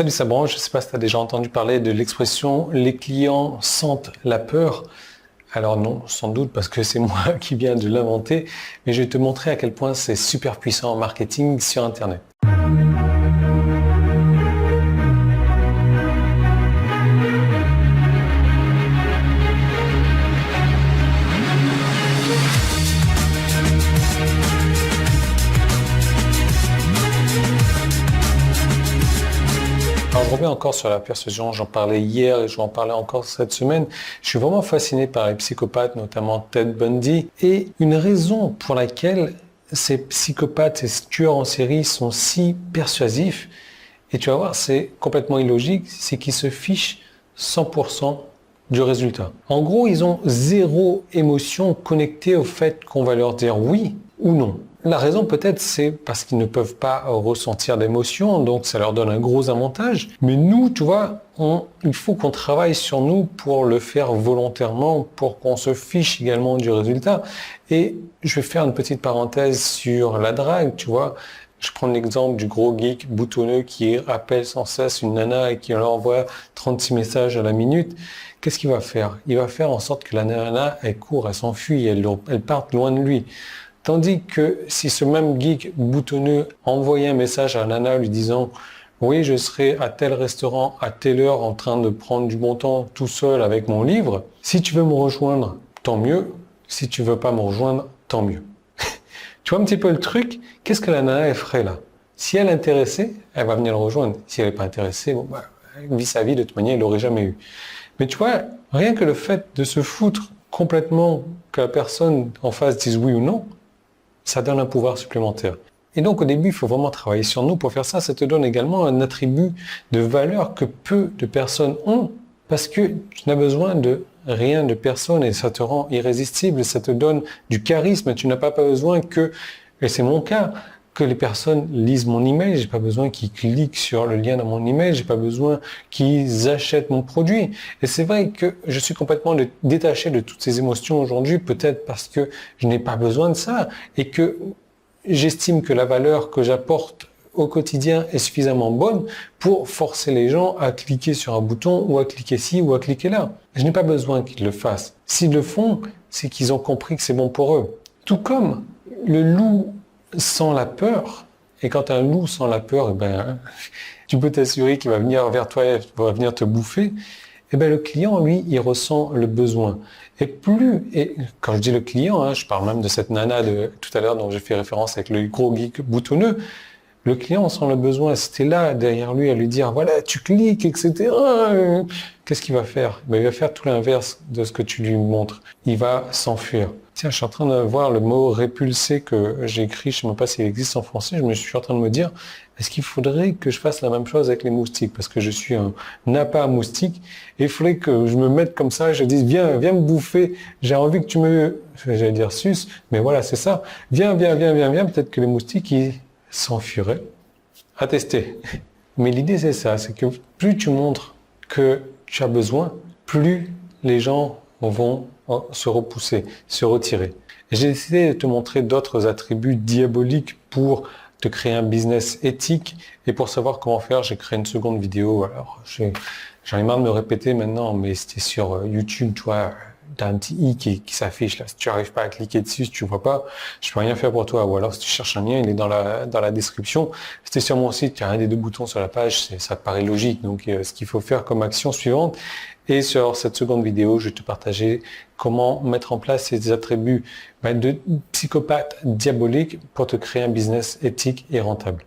Salut Sabran, je ne sais pas si tu as déjà entendu parler de l'expression « les clients sentent la peur ». Alors non, sans doute parce que c'est moi qui viens de l'inventer, mais je vais te montrer à quel point c'est super puissant en marketing sur Internet. Alors, je reviens encore sur la persuasion, j'en parlais hier et je vais en parler encore cette semaine. Je suis vraiment fasciné par les psychopathes, notamment Ted Bundy. Et une raison pour laquelle ces psychopathes, ces tueurs en série sont si persuasifs, et tu vas voir, c'est complètement illogique, c'est qu'ils se fichent 100% du résultat. En gros, ils ont zéro émotion connectée au fait qu'on va leur dire oui ou non. La raison peut-être c'est parce qu'ils ne peuvent pas ressentir d'émotion, donc ça leur donne un gros avantage. Mais nous, tu vois, il faut qu'on travaille sur nous pour le faire volontairement, pour qu'on se fiche également du résultat. Et je vais faire une petite parenthèse sur la drague, tu vois. Je prends l'exemple du gros geek boutonneux qui appelle sans cesse une nana et qui leur envoie 36 messages à la minute. Qu'est-ce qu'il va faire? Il va faire en sorte que la nana, elle court, elle s'enfuit, elle parte loin de lui. Tandis que si ce même geek boutonneux envoyait un message à la nana lui disant « Oui, je serai à tel restaurant à telle heure en train de prendre du bon temps tout seul avec mon livre. Si tu veux me rejoindre, tant mieux. Si tu veux pas me rejoindre, tant mieux. » Tu vois un petit peu le truc? Qu'est-ce que la nana elle ferait là? Si elle est intéressée, elle va venir le rejoindre. Si elle n'est pas intéressée, bon, elle vit sa vie, de toute manière, elle l'aurait jamais eu. Mais tu vois, rien que le fait de se foutre complètement que la personne en face dise oui ou non, ça donne un pouvoir supplémentaire. Et donc au début, il faut vraiment travailler sur nous. Pour faire ça, ça te donne également un attribut de valeur que peu de personnes ont, parce que tu n'as besoin de rien de personne et ça te rend irrésistible, ça te donne du charisme. Tu n'as pas besoin que, et c'est mon cas, que les personnes lisent mon email, j'ai pas besoin qu'ils cliquent sur le lien dans mon email, j'ai pas besoin qu'ils achètent mon produit. Et c'est vrai que je suis complètement détaché de toutes ces émotions aujourd'hui, peut-être parce que je n'ai pas besoin de ça et que j'estime que la valeur que j'apporte au quotidien est suffisamment bonne pour forcer les gens à cliquer sur un bouton ou à cliquer ci ou à cliquer là. Je n'ai pas besoin qu'ils le fassent. S'ils le font, c'est qu'ils ont compris que c'est bon pour eux. Tout comme le loup sans la peur, et quand un loup sent la peur, eh ben, tu peux t'assurer qu'il va venir vers toi, il va venir te bouffer. Eh ben, le client, lui, il ressent le besoin. Et quand je dis le client, je parle même de cette nana de tout à l'heure dont j'ai fait référence avec le gros geek boutonneux, le client sent le besoin. Si tu es là, derrière lui, à lui dire, voilà, tu cliques, etc. Qu'est-ce qu'il va faire? Ben, il va faire tout l'inverse de ce que tu lui montres. Il va s'enfuir. Tiens, je suis en train de voir le mot répulser que j'ai écrit, je ne sais même pas s'il existe en français, je suis en train de me dire, est-ce qu'il faudrait que je fasse la même chose avec les moustiques? Parce que je suis un appât à moustiques, et il faudrait que je me mette comme ça, et je dise, viens me bouffer, j'ai envie que tu me, j'allais dire suce, mais voilà, c'est ça, viens, peut-être que les moustiques, ils s'enfuiraient. À tester. Mais l'idée, c'est ça, c'est que plus tu montres que tu as besoin, plus les gens vont se repousser, se retirer. J'ai décidé de te montrer d'autres attributs diaboliques pour te créer un business éthique et pour savoir comment faire, j'ai créé une seconde vidéo. Alors, j'en ai marre de me répéter maintenant, mais c'était sur YouTube, tu vois, t'as un petit i qui s'affiche là. Si tu n'arrives pas à cliquer dessus, si tu vois pas, je peux rien faire pour toi. Ou alors, si tu cherches un lien, il est dans la description. C'était sur mon site, il y a un des deux boutons sur la page, ça te paraît logique. Donc, ce qu'il faut faire comme action suivante. Et sur cette seconde vidéo, je vais te partager comment mettre en place ces attributs de psychopathe diabolique pour te créer un business éthique et rentable.